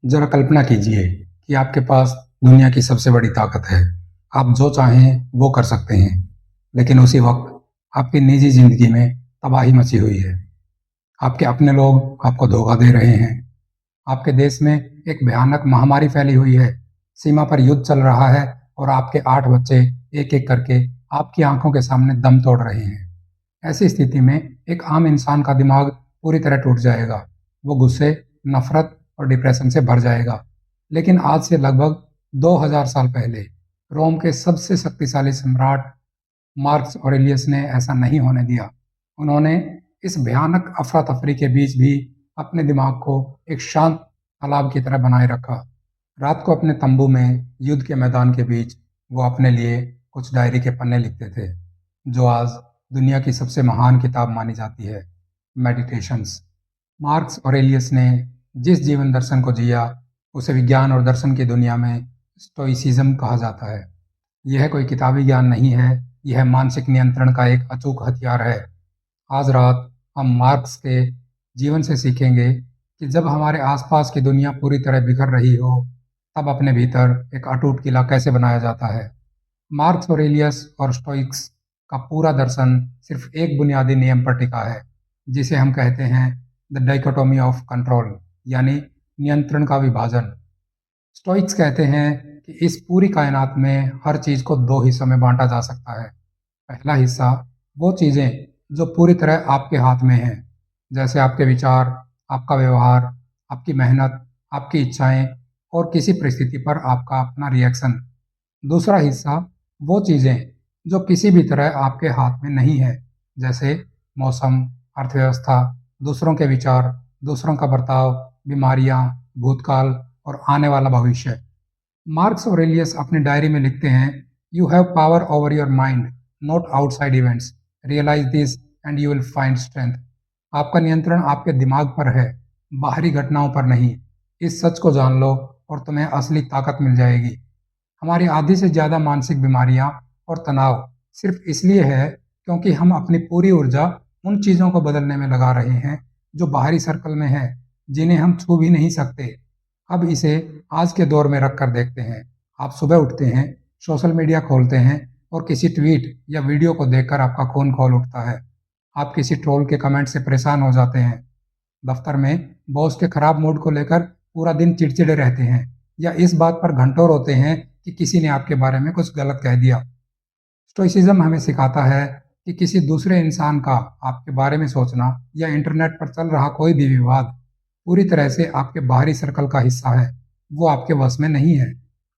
जरा कल्पना कीजिए कि आपके पास दुनिया की सबसे बड़ी ताकत है। आप जो चाहें वो कर सकते हैं, लेकिन उसी वक्त आपकी निजी जिंदगी में तबाही मची हुई है। आपके अपने लोग आपको धोखा दे रहे हैं। आपके देश में एक भयानक महामारी फैली हुई है। सीमा पर युद्ध चल रहा है और आपके 8 बच्चे एक एक करके आपकी आंखों के सामने दम तोड़ रहे हैं। ऐसी स्थिति में एक आम इंसान का दिमाग पूरी तरह टूट जाएगा। वो गुस्से, नफरत और डिप्रेशन से भर जाएगा। लेकिन आज से लगभग 2000 साल पहले रोम के सबसे शक्तिशाली सम्राट मार्कस ऑरेलियस ने ऐसा नहीं होने दिया। उन्होंने इस भयानक अफरा तफरी के बीच भी अपने दिमाग को एक शांत तालाब की तरह बनाए रखा। रात को अपने तंबू में युद्ध के मैदान के बीच वो अपने लिए कुछ डायरी के पन्ने लिखते थे, जो आज दुनिया की सबसे महान किताब मानी जाती है, मेडिटेशंस। मार्क्स ऑरेलियस ने जिस जीवन दर्शन को जिया उसे विज्ञान और दर्शन की दुनिया में स्टोइसिज्म कहा जाता है। यह कोई किताबी ज्ञान नहीं है, यह मानसिक नियंत्रण का एक अचूक हथियार है। आज रात हम मार्क्स के जीवन से सीखेंगे कि जब हमारे आसपास की दुनिया पूरी तरह बिखर रही हो, तब अपने भीतर एक अटूट किला कैसे बनाया जाता है। मार्क्स ऑरेलियस और स्टोइक्स का पूरा दर्शन सिर्फ एक बुनियादी नियम पर टिका है, जिसे हम कहते हैं द डाइकोटोमी ऑफ कंट्रोल, यानी नियंत्रण का विभाजन। स्टोइक्स कहते हैं कि इस पूरी कायनात में हर चीज को दो हिस्सों में बांटा जा सकता है। पहला हिस्सा वो चीजें जो पूरी तरह आपके हाथ में हैं, जैसे आपके विचार, आपका व्यवहार, आपकी मेहनत, आपकी इच्छाएं और किसी परिस्थिति पर आपका अपना रिएक्शन। दूसरा हिस्सा वो चीजें जो किसी भी तरह आपके हाथ में नहीं है, जैसे मौसम, अर्थव्यवस्था, दूसरों के विचार, दूसरों का बर्ताव, बीमारियां, भूतकाल और आने वाला भविष्य। मार्क्स ऑरेलियस अपनी डायरी में लिखते हैं, you have power over your mind, not outside events. Realise this and you will find strength. आपका नियंत्रण आपके दिमाग पर है, बाहरी घटनाओं पर नहीं। इस सच को जान लो और तुम्हें असली ताकत मिल जाएगी। हमारी आधी से ज्यादा मानसिक बीमारियां और तनाव सिर्फ इसलिए है क्योंकि हम अपनी पूरी ऊर्जा उन चीजों को बदलने में लगा रहे हैं जो बाहरी सर्कल में है, जिन्हें हम छू भी नहीं सकते। अब इसे आज के दौर में रख कर देखते हैं। आप सुबह उठते हैं, सोशल मीडिया खोलते हैं और किसी ट्वीट या वीडियो को देखकर आपका खून खौल उठता है। आप किसी ट्रोल के कमेंट से परेशान हो जाते हैं। दफ्तर में बॉस के खराब मूड को लेकर पूरा दिन चिड़चिड़े रहते हैं, या इस बात पर घंटों रोते हैं कि किसी ने आपके बारे में कुछ गलत कह दिया। स्टोइसिज्म हमें सिखाता है कि किसी दूसरे इंसान का आपके बारे में सोचना या इंटरनेट पर चल रहा कोई भी विवाद पूरी तरह से आपके बाहरी सर्कल का हिस्सा है। वो आपके वश में नहीं है।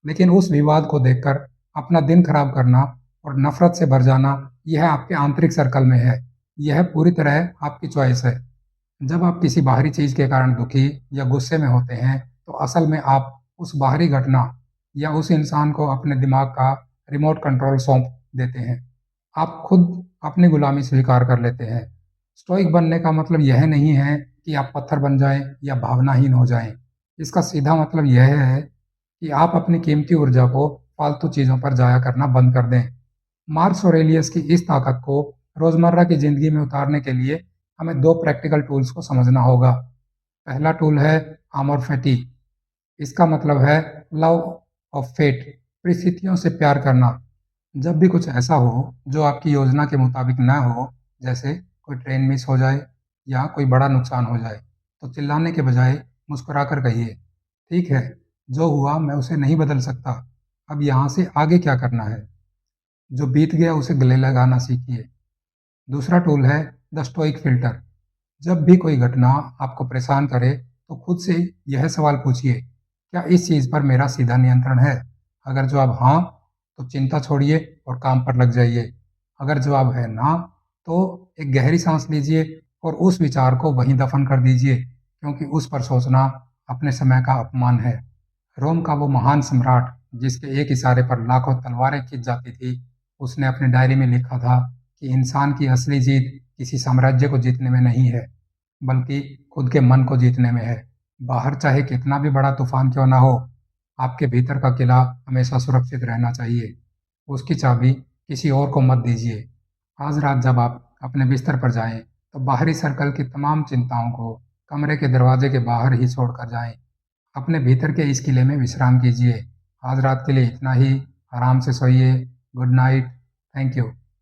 लेकिन उस विवाद को देखकर अपना दिन खराब करना और नफरत से भर जाना, यह आपके आंतरिक सर्कल में है। यह पूरी तरह आपकी चॉइस है। जब आप किसी बाहरी चीज के कारण दुखी या गुस्से में होते हैं, तो असल में आप उस बाहरी घटना या उस इंसान को अपने दिमाग का रिमोट कंट्रोल सौंप देते हैं। आप खुद अपनी गुलामी स्वीकार कर लेते हैं। स्टोइक बनने का मतलब यह नहीं है कि आप पत्थर बन जाएं या भावनाहीन हो जाएं। इसका सीधा मतलब यह है कि आप अपनी कीमती ऊर्जा को फालतू चीजों पर जाया करना बंद कर दें। मार्क्स ऑरेलियस की इस ताकत को रोजमर्रा की जिंदगी में उतारने के लिए हमें दो प्रैक्टिकल टूल्स को समझना होगा। पहला टूल है आमोर फैटी। इसका मतलब है लव ऑफ फेट, परिस्थितियों से प्यार करना। जब भी कुछ ऐसा हो जो आपकी योजना के मुताबिक न हो, जैसे कोई ट्रेन मिस हो जाए या कोई बड़ा नुकसान हो जाए, तो चिल्लाने के बजाय मुस्कुराकर कहिए, ठीक है, जो हुआ मैं उसे नहीं बदल सकता, अब यहाँ से आगे क्या करना है। जो बीत गया उसे गले लगाना सीखिए। दूसरा टूल है द स्टोइक फिल्टर। जब भी कोई घटना आपको परेशान करे, तो खुद से यह सवाल पूछिए, क्या इस चीज पर मेरा सीधा नियंत्रण है। अगर जवाब हाँ, तो चिंता छोड़िए और काम पर लग जाइए। अगर जवाब है ना, तो एक गहरी सांस लीजिए और उस विचार को वहीं दफन कर दीजिए, क्योंकि उस पर सोचना अपने समय का अपमान है। रोम का वो महान सम्राट जिसके एक इशारे पर लाखों तलवारें खिंच जाती थी, उसने अपनी डायरी में लिखा था कि इंसान की असली जीत किसी साम्राज्य को जीतने में नहीं है, बल्कि खुद के मन को जीतने में है। बाहर चाहे कितना भी बड़ा तूफान क्यों ना हो, आपके भीतर का किला हमेशा सुरक्षित रहना चाहिए। उसकी चाबी किसी और को मत दीजिए। आज रात जब आप अपने बिस्तर पर जाएं, तो बाहरी सर्कल की तमाम चिंताओं को कमरे के दरवाजे के बाहर ही छोड़कर जाएं। अपने भीतर के इस किले में विश्राम कीजिए। आज रात के लिए इतना ही। आराम से सोइए। Good night. Thank you.